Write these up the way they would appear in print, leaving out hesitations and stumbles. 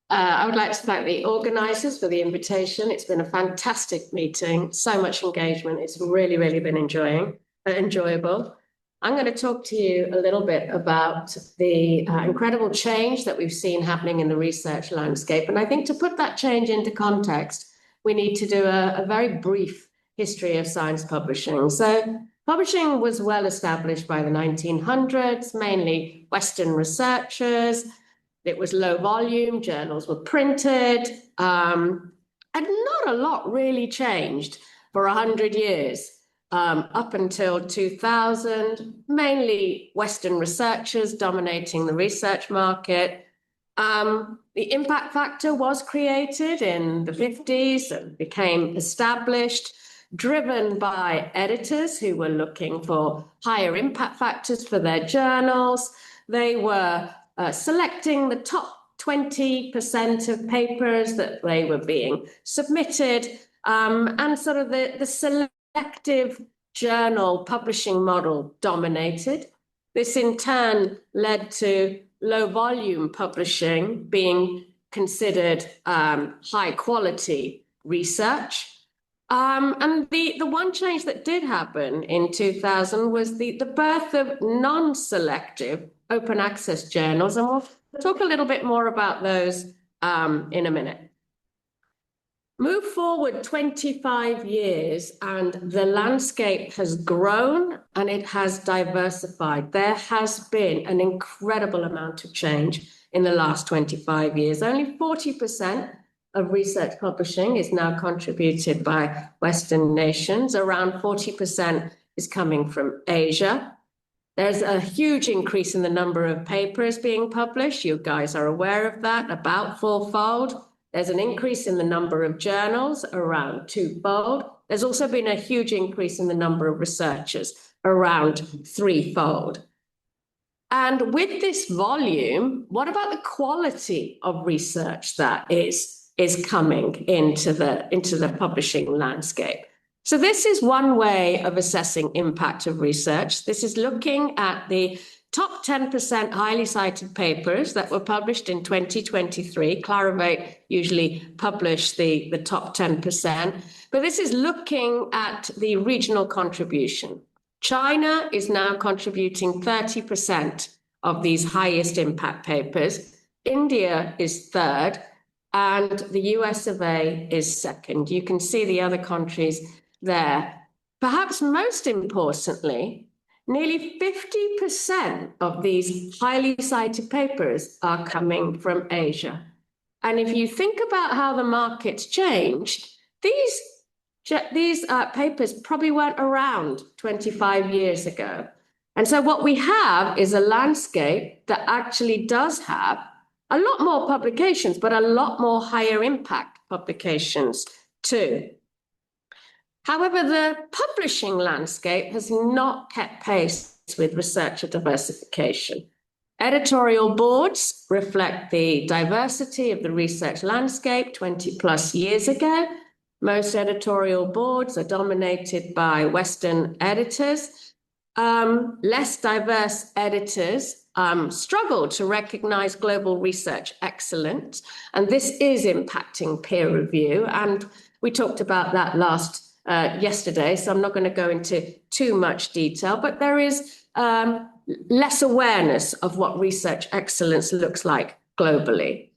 I would like to thank the organisers for the invitation. It's been a fantastic meeting, so much engagement. It's really, really been enjoyable. I'm going to talk to you a little bit about the incredible change that we've seen happening in the research landscape. And I think to put that change into context, we need to do a very brief history of science publishing. So publishing was well established by the 1900s, mainly Western researchers. It was low volume, journals were printed, and not a lot really changed for 100 years. Up until 2000, mainly Western researchers dominating the research market. The impact factor was created in the 50s and became established, driven by editors who were looking for higher impact factors for their journals. They were selecting the top 20% of papers that they were being submitted, and sort of the selective journal publishing model dominated. This in turn led to low volume publishing being considered high quality research. And the one change that did happen in 2000 was the birth of non-selective open access journals. And we'll talk a little bit more about those in a minute. Move forward 25 years and the landscape has grown and it has diversified. There has been an incredible amount of change in the last 25 years. Only 40% of research publishing is now contributed by Western nations. Around 40% is coming from Asia. There's a huge increase in the number of papers being published. You guys are aware of that, about fourfold. There's an increase in the number of journals, around twofold. There's also been a huge increase in the number of researchers, around threefold. And with this volume, what about the quality of research that is coming into the publishing landscape? So this is one way of assessing impact of research. This is looking at the top 10% highly cited papers that were published in 2023. Clarivate usually publish the top 10%, but this is looking at the regional contribution. China is now contributing 30% of these highest impact papers. India is third, and the US of A is second. You can see the other countries there. Perhaps most importantly, nearly 50% of these highly cited papers are coming from Asia. And if you think about how the market's changed, these papers probably weren't around 25 years ago. And so what we have is a landscape that actually does have a lot more publications, but a lot more higher impact publications too. However, the publishing landscape has not kept pace with researcher diversification. Editorial boards reflect the diversity of the research landscape 20 plus years ago. Most editorial boards are dominated by Western editors. Less diverse editors struggle to recognize global research excellence, and this is impacting peer review. And we talked about that yesterday, so I'm not going to go into too much detail, but there is less awareness of what research excellence looks like globally.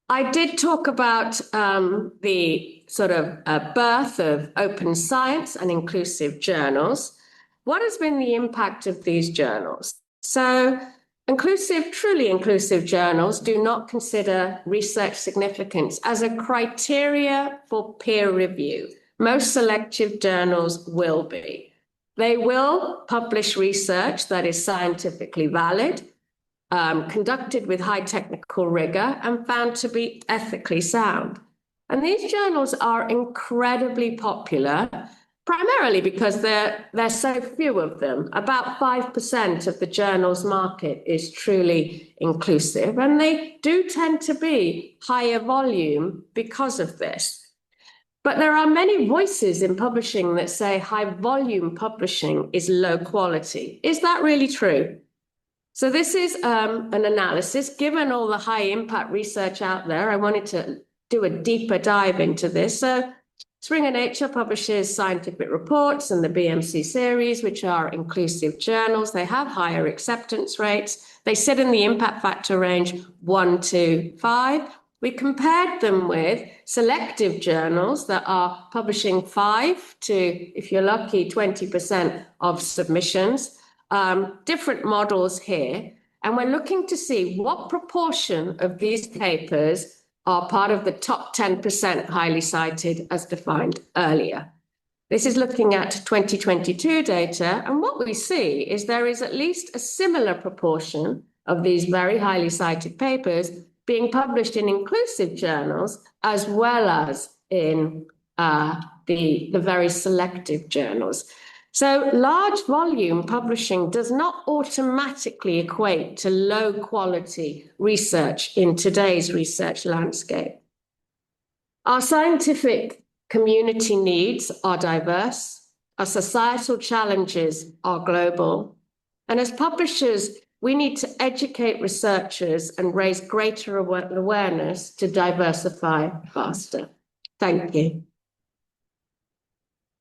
I did talk about the sort of birth of open science and inclusive journals. What has been the impact of these journals? So truly inclusive journals do not consider research significance as a criteria for peer review. Most selective journals will be. They will publish research that is scientifically valid, conducted with high technical rigor, and found to be ethically sound. And these journals are incredibly popular, primarily because there's so few of them. About 5% of the journal's market is truly inclusive, and they do tend to be higher volume because of this. But there are many voices in publishing that say high volume publishing is low quality. Is that really true? So this is an analysis. Given all the high impact research out there, I wanted to do a deeper dive into this. So Springer Nature publishes scientific reports and the BMC series, which are inclusive journals. They have higher acceptance rates. They sit in the impact factor range 1 to 5. We compared them with selective journals that are publishing 5 to, if you're lucky, 20% of submissions. Different models here, and we're looking to see what proportion of these papers are part of the top 10% highly cited as defined earlier. This is looking at 2022 data, and what we see is there is at least a similar proportion of these very highly cited papers being published in inclusive journals as well as in the very selective journals. So large volume publishing does not automatically equate to low quality research in today's research landscape. Our scientific community needs are diverse, our societal challenges are global, and as publishers, we need to educate researchers and raise greater awareness to diversify faster. Thank you.